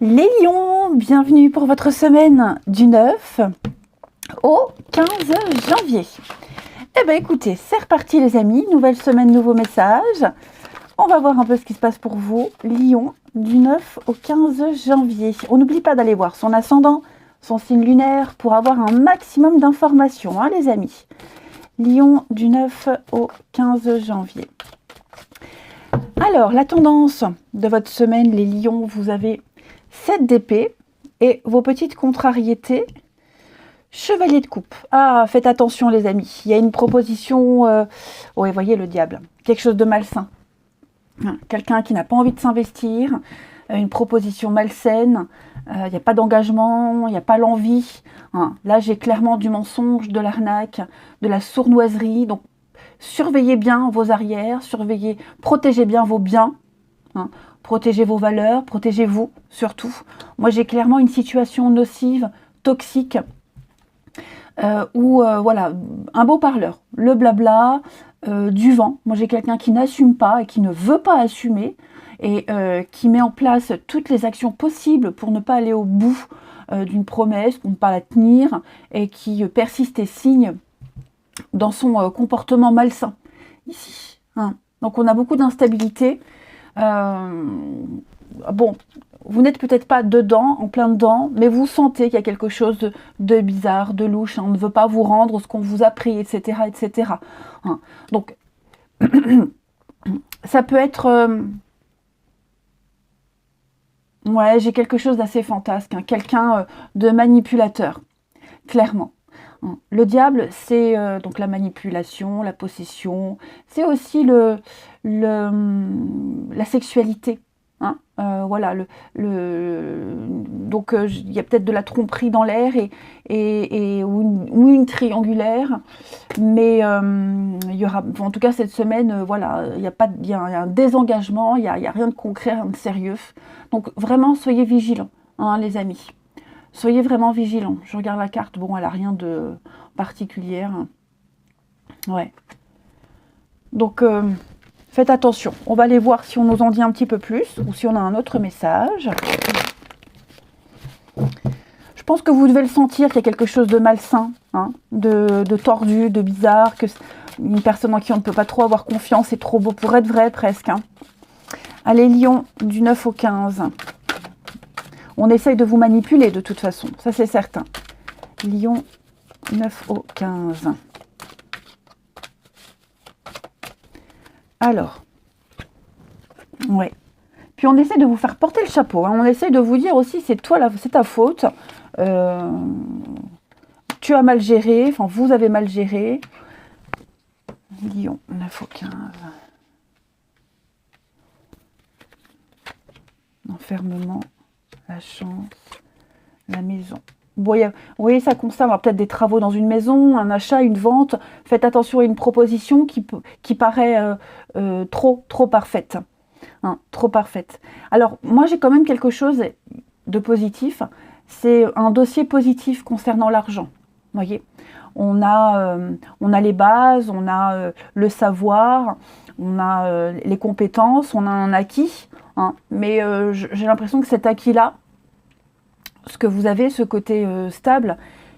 Les lions, bienvenue pour votre semaine du 9 au 15 janvier. Eh bien écoutez, c'est reparti les amis, nouvelle semaine, nouveau message. On va voir un peu ce qui se passe pour vous, lion, du 9 au 15 janvier. On n'oublie pas d'aller voir son ascendant, son signe lunaire, pour avoir un maximum d'informations, hein, les amis. Lion, du 9 au 15 janvier. Alors, la tendance de votre semaine, les lions, vous avez 7 d'épée et vos petites contrariétés, chevalier de coupe. Ah, faites attention les amis, il y a une proposition, oui, voyez le diable, quelque chose de malsain. Quelqu'un qui n'a pas envie de s'investir, une proposition malsaine, il n'y a pas d'engagement, il n'y a pas l'envie. Là, j'ai clairement du mensonge, de l'arnaque, de la sournoiserie. Donc, surveillez bien vos arrières, surveillez, protégez bien vos biens. Protégez vos valeurs, protégez-vous surtout. Moi, j'ai clairement une situation nocive, toxique, où, voilà, un beau parleur, le blabla, du vent. Moi, j'ai quelqu'un qui n'assume pas et qui ne veut pas assumer et qui met en place toutes les actions possibles pour ne pas aller au bout d'une promesse, pour ne pas la tenir et qui persiste et signe dans son comportement malsain, ici. Donc, on a beaucoup d'instabilité. Bon, vous n'êtes peut-être pas dedans, en plein dedans, mais vous sentez qu'il y a quelque chose de bizarre, de louche. On ne veut pas vous rendre ce qu'on vous a pris, etc., etc. Donc, ça peut être... ouais, j'ai quelque chose d'assez fantasque, quelqu'un de manipulateur, clairement. Le diable, c'est donc la manipulation, la possession, c'est aussi la sexualité. Voilà, donc il y a peut-être de la tromperie dans l'air ou une triangulaire, mais il y aura, en tout cas cette semaine, voilà, il y a un désengagement, il y a rien de concret, rien de sérieux. Donc vraiment, soyez vigilants, les amis. Soyez vraiment vigilants. Je regarde la carte, bon, elle n'a rien de particulier. Ouais. Donc, faites attention. On va aller voir si on nous en dit un petit peu plus ou si on a un autre message. Je pense que vous devez le sentir qu'il y a quelque chose de malsain, de tordu, de bizarre, que une personne en qui on ne peut pas trop avoir confiance, c'est trop beau pour être vrai presque. Allez, lion, du 9 au 15. On essaye de vous manipuler de toute façon, ça c'est certain. Lion, 9 au 15. Alors, ouais. Puis on essaie de vous faire porter le chapeau. On essaie de vous dire aussi, c'est toi, c'est ta faute. Tu as mal géré, enfin vous avez mal géré. Lion, 9 au 15. L'enfermement, la chance, la maison. Vous voyez, ça concerne peut-être des travaux dans une maison, un achat, une vente. Faites attention à une proposition qui paraît trop parfaite. Trop parfaite. Alors, moi, j'ai quand même quelque chose de positif. C'est un dossier positif concernant l'argent. Vous voyez, on a les bases, on a le savoir, on a les compétences, on a un acquis. Mais j'ai l'impression que cet acquis-là, ce que vous avez, ce côté stable,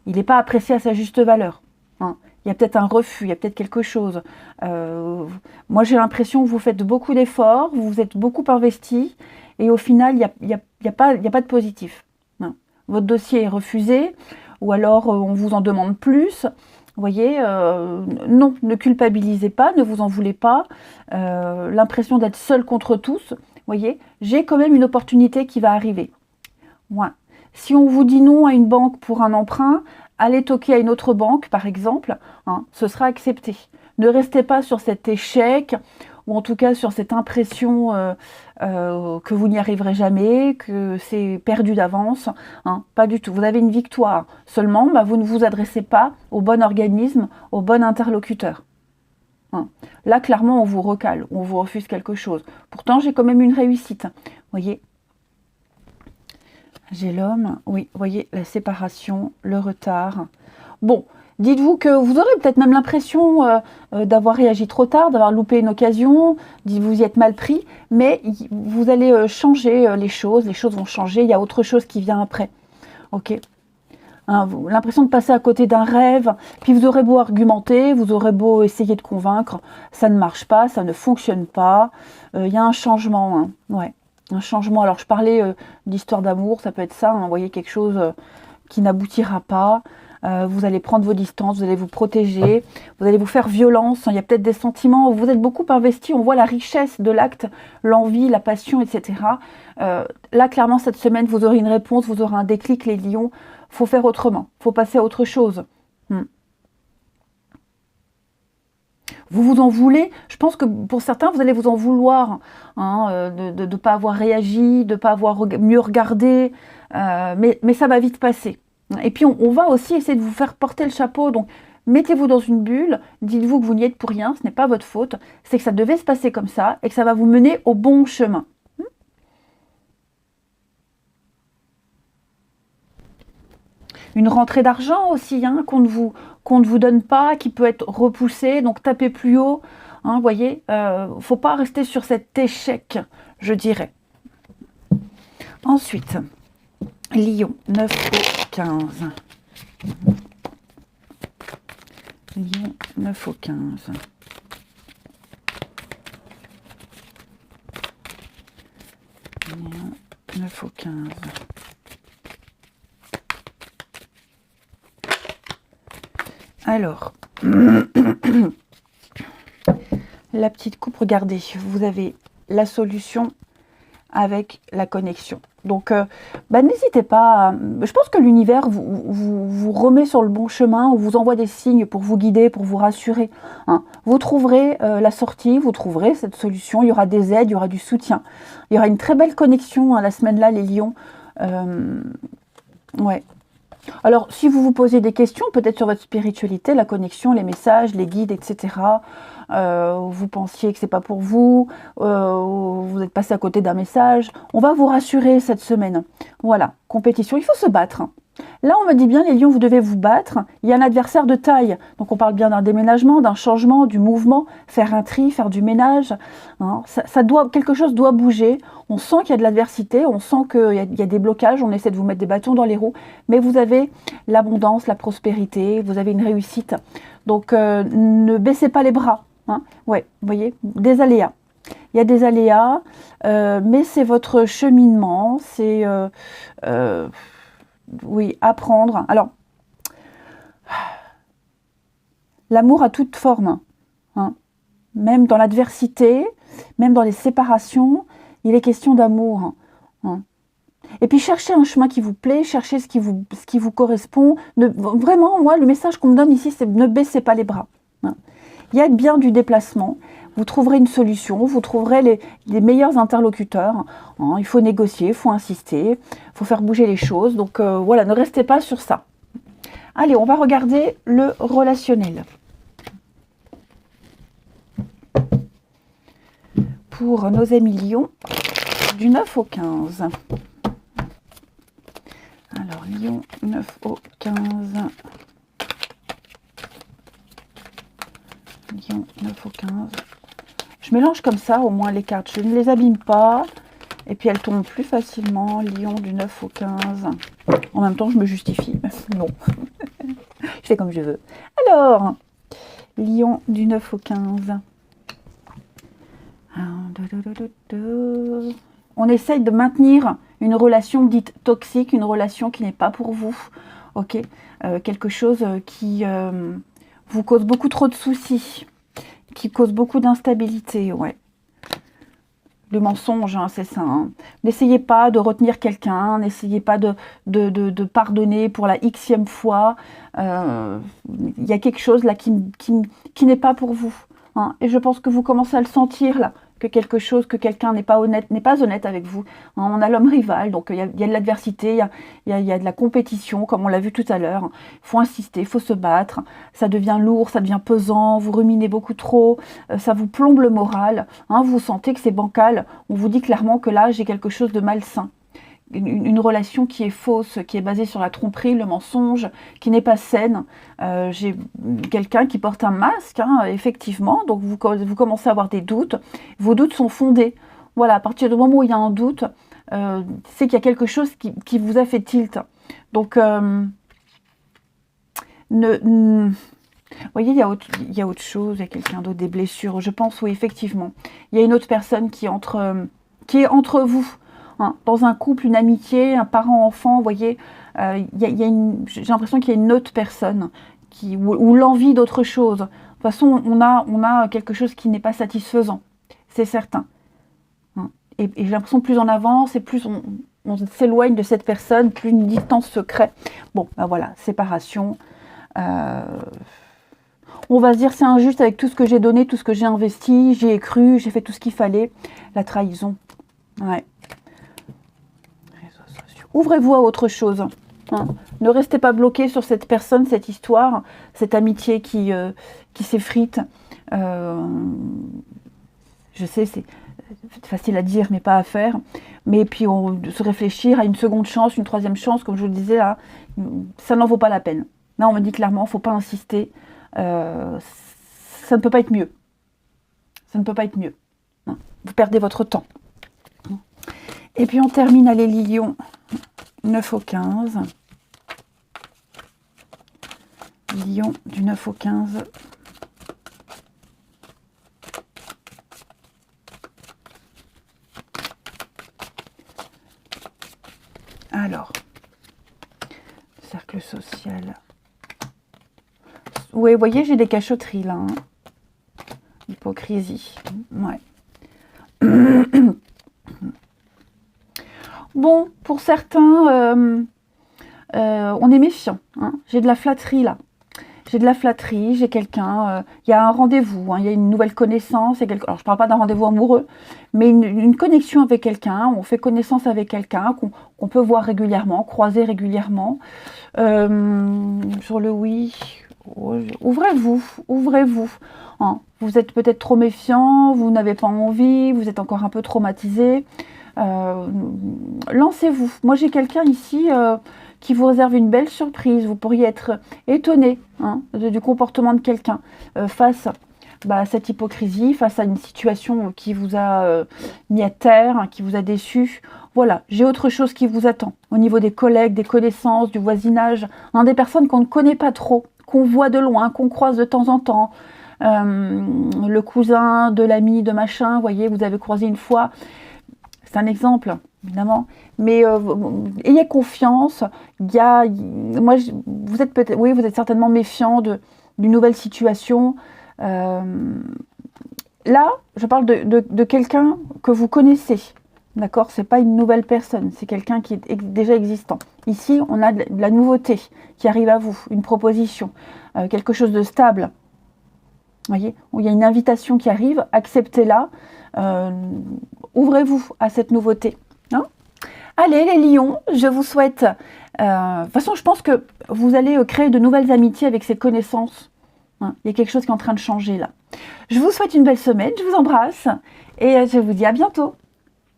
il n'est pas apprécié à sa juste valeur. Il y a peut-être un refus, il y a peut-être quelque chose. Moi, j'ai l'impression que vous faites beaucoup d'efforts, vous vous êtes beaucoup investi, et au final, il n'y a pas de positif. Votre dossier est refusé, ou alors on vous en demande plus. Vous voyez, non, ne culpabilisez pas, ne vous en voulez pas. L'impression d'être seul contre tous, vous voyez, j'ai quand même une opportunité qui va arriver. Ouais. Si on vous dit non à une banque pour un emprunt, allez toquer à une autre banque, par exemple, ce sera accepté. Ne restez pas sur cet échec, ou en tout cas sur cette impression que vous n'y arriverez jamais, que c'est perdu d'avance. Pas du tout. Vous avez une victoire. Seulement, vous ne vous adressez pas au bon organisme, au bon interlocuteur. Là, clairement, on vous recale, on vous refuse quelque chose. Pourtant, j'ai quand même une réussite. Vous voyez ? J'ai l'homme, oui, vous voyez, la séparation, le retard. Bon, Dites-vous que vous aurez peut-être même l'impression d'avoir réagi trop tard, d'avoir loupé une occasion, vous y êtes mal pris, mais vous allez changer les choses vont changer, il y a autre chose qui vient après. Ok, hein, l'impression de passer à côté d'un rêve, puis vous aurez beau argumenter, vous aurez beau essayer de convaincre, ça ne marche pas, ça ne fonctionne pas, il y a un changement, hein, ouais, un changement. Alors je parlais d'histoire d'amour, ça peut être ça, hein, vous voyez, quelque chose qui n'aboutira pas. Vous allez prendre vos distances, vous allez vous protéger, vous allez vous faire violence, il y a peut-être des sentiments, vous êtes beaucoup investi, on voit la richesse de l'acte, l'envie, la passion, etc. Là, clairement, cette semaine, vous aurez une réponse, vous aurez un déclic, les lions, il faut faire autrement, il faut passer à autre chose. Vous vous en voulez, je pense que pour certains, vous allez vous en vouloir, hein, de ne pas avoir réagi, de ne pas avoir mieux regardé, mais ça va vite passer. Et puis on va aussi essayer de vous faire porter le chapeau, donc mettez-vous dans une bulle, dites-vous que vous n'y êtes pour rien, ce n'est pas votre faute, c'est que ça devait se passer comme ça, et que ça va vous mener au bon chemin. Une rentrée d'argent aussi, hein, qu'on ne vous donne pas, qui peut être repoussée, donc tapez plus haut, hein, vous voyez, faut pas rester sur cet échec, je dirais. Ensuite, Lion, 9 au 15. Lion, 9 au 15. Lion, 9 au 15. Alors, la petite coupe, regardez, vous avez la solution avec la connexion. Donc, n'hésitez pas. Je pense que l'univers vous remet sur le bon chemin, ou vous envoie des signes pour vous guider, pour vous rassurer. Hein. Vous trouverez la sortie, vous trouverez cette solution. Il y aura des aides, il y aura du soutien. Il y aura une très belle connexion, hein, la semaine-là, les lions. Ouais. Alors, si vous vous posez des questions, peut-être sur votre spiritualité, la connexion, les messages, les guides, etc., vous pensiez que c'est pas pour vous, vous êtes passé à côté d'un message, on va vous rassurer cette semaine. Voilà, compétition, il faut se battre. Là, on me dit bien, les lions, vous devez vous battre. Il y a un adversaire de taille. Donc, on parle bien d'un déménagement, d'un changement, du mouvement, faire un tri, faire du ménage. Hein, quelque chose doit bouger. On sent qu'il y a de l'adversité, on sent qu'il y a des blocages, on essaie de vous mettre des bâtons dans les roues. Mais vous avez l'abondance, la prospérité, vous avez une réussite. Donc, ne baissez pas les bras. Hein. Ouais, vous voyez, des aléas. Il y a des aléas, mais c'est votre cheminement, c'est... oui, apprendre. Alors, l'amour a toute forme. Hein. Même dans l'adversité, même dans les séparations, il est question d'amour. Hein. Et puis, cherchez un chemin qui vous plaît, cherchez ce qui vous correspond. Vraiment, moi, le message qu'on me donne ici, c'est ne baissez pas les bras. Hein. Il y a bien du déplacement. Vous trouverez une solution, vous trouverez les meilleurs interlocuteurs. Hein, il faut négocier, il faut insister, il faut faire bouger les choses. Donc voilà, ne restez pas sur ça. Allez, on va regarder le relationnel. Pour nos amis lions, du 9 au 15. Alors, lion, 9 au 15. Lion, 9 au 15. Je mélange comme ça au moins les cartes, je ne les abîme pas, et puis elles tombent plus facilement. Lion du 9 au 15. En même temps, je me justifie. Non. Je fais comme je veux. Alors, Lion du 9 au 15. On essaye de maintenir une relation dite toxique, une relation qui n'est pas pour vous. Ok, quelque chose qui vous cause beaucoup trop de soucis, qui cause beaucoup d'instabilité, ouais. Le mensonge, hein, c'est ça. Hein. N'essayez pas de retenir quelqu'un, n'essayez pas de pardonner pour la xème fois. Il y a quelque chose là qui n'est pas pour vous. Hein. Et je pense que vous commencez à le sentir là, que quelqu'un n'est pas honnête avec vous. Hein. On a l'homme rival, donc il y a de l'adversité, il y a de la compétition, comme on l'a vu tout à l'heure. Il faut insister, il faut se battre. Ça devient lourd, ça devient pesant, vous ruminez beaucoup trop, ça vous plombe le moral. Hein. Vous sentez que c'est bancal. On vous dit clairement que là, j'ai quelque chose de malsain. une relation qui est fausse, qui est basée sur la tromperie, le mensonge, qui n'est pas saine. J'ai quelqu'un qui porte un masque, hein, effectivement, donc vous commencez à avoir des doutes. Vos doutes sont fondés. Voilà, à partir du moment où il y a un doute, c'est qu'il y a quelque chose qui vous a fait tilt. Donc, vous voyez, il y a autre chose, il y a quelqu'un d'autre, des blessures. Je pense, oui, effectivement. Il y a une autre personne qui est entre vous, hein, dans un couple, une amitié, un parent-enfant, vous voyez. J'ai l'impression qu'il y a une autre personne ou l'envie d'autre chose. De toute façon, on a quelque chose qui n'est pas satisfaisant, c'est certain. Hein. Et j'ai l'impression que plus on avance et plus on s'éloigne de cette personne, plus une distance se crée. Bon, ben voilà, séparation. On va se dire c'est injuste avec tout ce que j'ai donné, tout ce que j'ai investi, j'y ai cru, j'ai fait tout ce qu'il fallait. La trahison. Ouais. Ouvrez-vous à autre chose. Hein. Ne restez pas bloqué sur cette personne, cette histoire, cette amitié qui s'effrite. Je sais, c'est facile à dire, mais pas à faire. Mais puis se réfléchir à une seconde chance, une troisième chance, comme je vous le disais là, ça n'en vaut pas la peine. Là, on me dit clairement, il ne faut pas insister. Ça ne peut pas être mieux. Ça ne peut pas être mieux. Non. Vous perdez votre temps. Et puis on termine à les lions 9 au 15. Lion du 9 au 15. Alors, cercle social. Oui, vous voyez, j'ai des cachotteries là. Hein. Hypocrisie. Ouais. Bon, pour certains, on est méfiant. Hein. J'ai de la flatterie là. J'ai de la flatterie, j'ai quelqu'un, il y a un rendez-vous, hein, il y a une nouvelle connaissance. Alors, je ne parle pas d'un rendez-vous amoureux, mais une connexion avec quelqu'un, on fait connaissance avec quelqu'un qu'on peut voir régulièrement, croiser régulièrement. Sur le oui, ouvrez-vous. Hein. Vous êtes peut-être trop méfiant, vous n'avez pas envie, vous êtes encore un peu traumatisé. Lancez-vous. Moi, j'ai quelqu'un ici qui vous réserve une belle surprise. Vous pourriez être étonné, hein, du comportement de quelqu'un face à cette hypocrisie, face à une situation qui vous a mis à terre, hein, qui vous a déçu. Voilà, j'ai autre chose qui vous attend. Au niveau des collègues, des connaissances, du voisinage, hein, des personnes qu'on ne connaît pas trop, qu'on voit de loin, qu'on croise de temps en temps. Le cousin de l'ami de machin, vous voyez, vous avez croisé une fois. C'est un exemple, évidemment. Mais ayez confiance. Vous êtes peut-être, oui, vous êtes certainement méfiant d'une nouvelle situation. Là, je parle de quelqu'un que vous connaissez. D'accord, c'est pas une nouvelle personne, c'est quelqu'un qui est déjà existant. Ici, on a de la nouveauté qui arrive à vous, une proposition, quelque chose de stable. Vous voyez, il y a une invitation qui arrive, acceptez-la. Ouvrez-vous à cette nouveauté. Hein. Allez les lions, je vous souhaite... de toute façon, je pense que vous allez créer de nouvelles amitiés avec ces connaissances. Hein. Il y a quelque chose qui est en train de changer là. Je vous souhaite une belle semaine, je vous embrasse et je vous dis à bientôt.